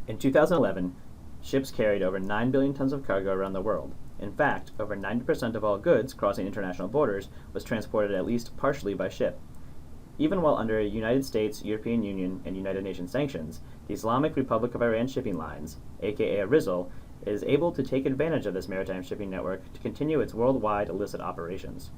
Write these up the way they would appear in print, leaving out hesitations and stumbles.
In 2011, ships carried over 9 billion tons of cargo around the world. In fact, over 90% of all goods crossing international borders was transported at least partially by ship. Even while under United States, European Union, and United Nations sanctions, the Islamic Republic of Iran shipping lines, aka IRISL, is able to take advantage of this maritime shipping network to continue its worldwide illicit operations.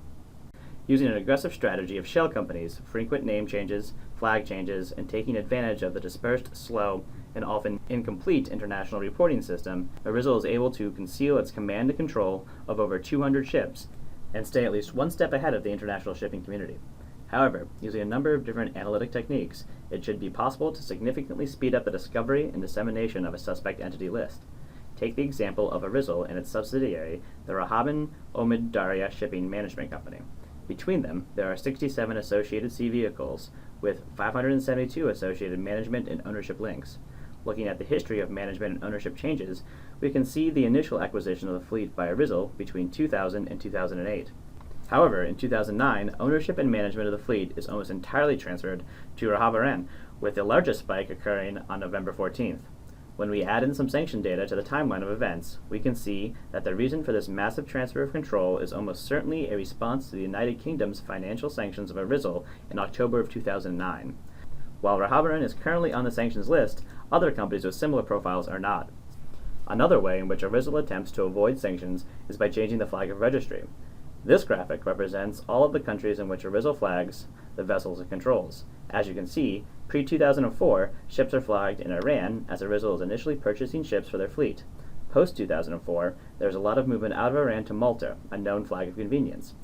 Using an aggressive strategy of shell companies, frequent name changes, flag changes, and taking advantage of the dispersed, slow, and often incomplete international reporting system, IRISL is able to conceal its command and control of over 200 ships and stay at least one step ahead of the international shipping community. However, using a number of different analytic techniques, it should be possible to significantly speed up the discovery and dissemination of a suspect entity list. Take the example of IRISL and its subsidiary, the Rahaban Omid Darya Shipping Management Company. Between them, there are 67 associated sea vehicles, with 572 associated management and ownership links. Looking at the history of management and ownership changes, we can see the initial acquisition of the fleet by IRISL between 2000 and 2008. However, in 2009, ownership and management of the fleet is almost entirely transferred to Rahaban, with the largest spike occurring on November 14th. When we add in some sanction data to the timeline of events, we can see that the reason for this massive transfer of control is almost certainly a response to the United Kingdom's financial sanctions of IRISL in October of 2009. While Rahaban is currently on the sanctions list, other companies with similar profiles are not. Another way in which IRISL attempts to avoid sanctions is by changing the flag of registry. This graphic represents all of the countries in which IRISL flags the vessels it controls. As you can see, pre-2004, ships are flagged in Iran as IRISL is initially purchasing ships for their fleet. Post-2004, there's a lot of movement out of Iran to Malta, a known flag of convenience.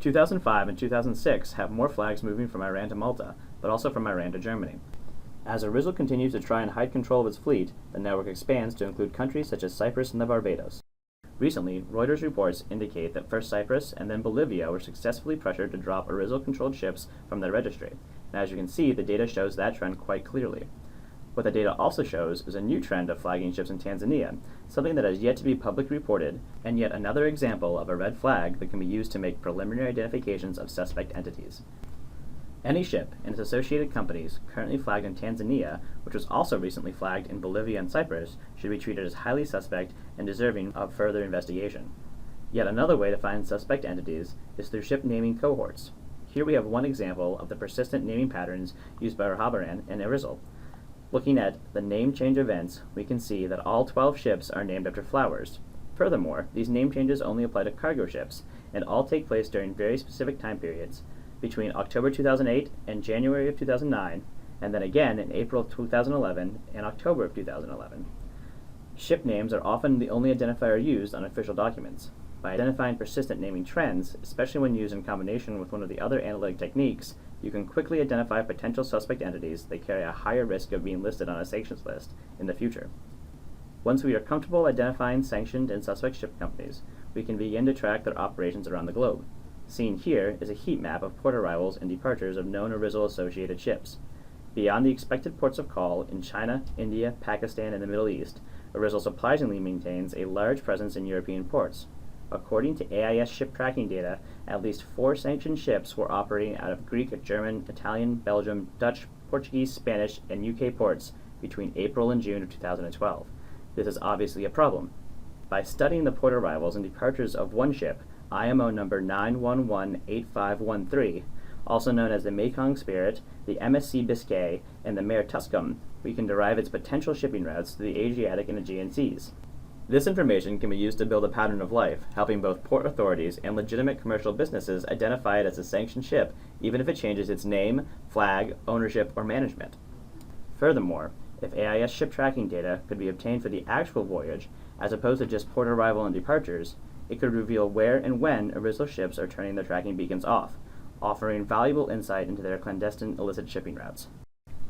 2005 and 2006 have more flags moving from Iran to Malta, but also from Iran to Germany. As IRISL continues to try and hide control of its fleet, the network expands to include countries such as Cyprus and the Barbados. Recently, Reuters reports indicate that first Cyprus and then Bolivia were successfully pressured to drop IRISL-controlled ships from their registry, and as you can see, the data shows that trend quite clearly. What the data also shows is a new trend of flagging ships in Tanzania, something that has yet to be publicly reported, and yet another example of a red flag that can be used to make preliminary identifications of suspect entities. Any ship and its associated companies currently flagged in Tanzania, which was also recently flagged in Bolivia and Cyprus, should be treated as highly suspect and deserving of further investigation. Yet another way to find suspect entities is through ship naming cohorts. Here we have one example of the persistent naming patterns used by Rahaban and IRISL. Looking at the name change events, we can see that all 12 ships are named after flowers. Furthermore, these name changes only apply to cargo ships, and all take place during very specific time periods, between October 2008 and January of 2009, and then again in April of 2011 and October of 2011. Ship names are often the only identifier used on official documents. By identifying persistent naming trends, especially when used in combination with one of the other analytic techniques, you can quickly identify potential suspect entities that carry a higher risk of being listed on a sanctions list in the future. Once we are comfortable identifying sanctioned and suspect ship companies, we can begin to track their operations around the globe. Seen here is a heat map of port arrivals and departures of known IRISL-associated ships. Beyond the expected ports of call in China, India, Pakistan, and the Middle East, IRISL surprisingly maintains a large presence in European ports. According to AIS ship tracking data, at least 4 sanctioned ships were operating out of Greek, German, Italian, Belgium, Dutch, Portuguese, Spanish, and UK ports between April and June of 2012. This is obviously a problem. By studying the port arrivals and departures of one ship, IMO number 9118513, also known as the Mekong Spirit, the MSC Biscay, and the Mare Tuscum, we can derive its potential shipping routes to the Adriatic and Aegean seas. This information can be used to build a pattern of life, helping both port authorities and legitimate commercial businesses identify it as a sanctioned ship, even if it changes its name, flag, ownership, or management. Furthermore, if AIS ship tracking data could be obtained for the actual voyage, as opposed to just port arrival and departures, it could reveal where and when IRISL ships are turning their tracking beacons off, offering valuable insight into their clandestine illicit shipping routes.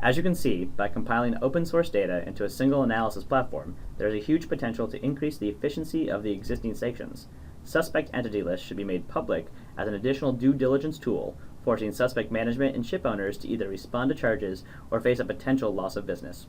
As you can see, by compiling open source data into a single analysis platform, there is a huge potential to increase the efficiency of the existing sanctions. Suspect entity lists should be made public as an additional due diligence tool, forcing suspect management and ship owners to either respond to charges or face a potential loss of business.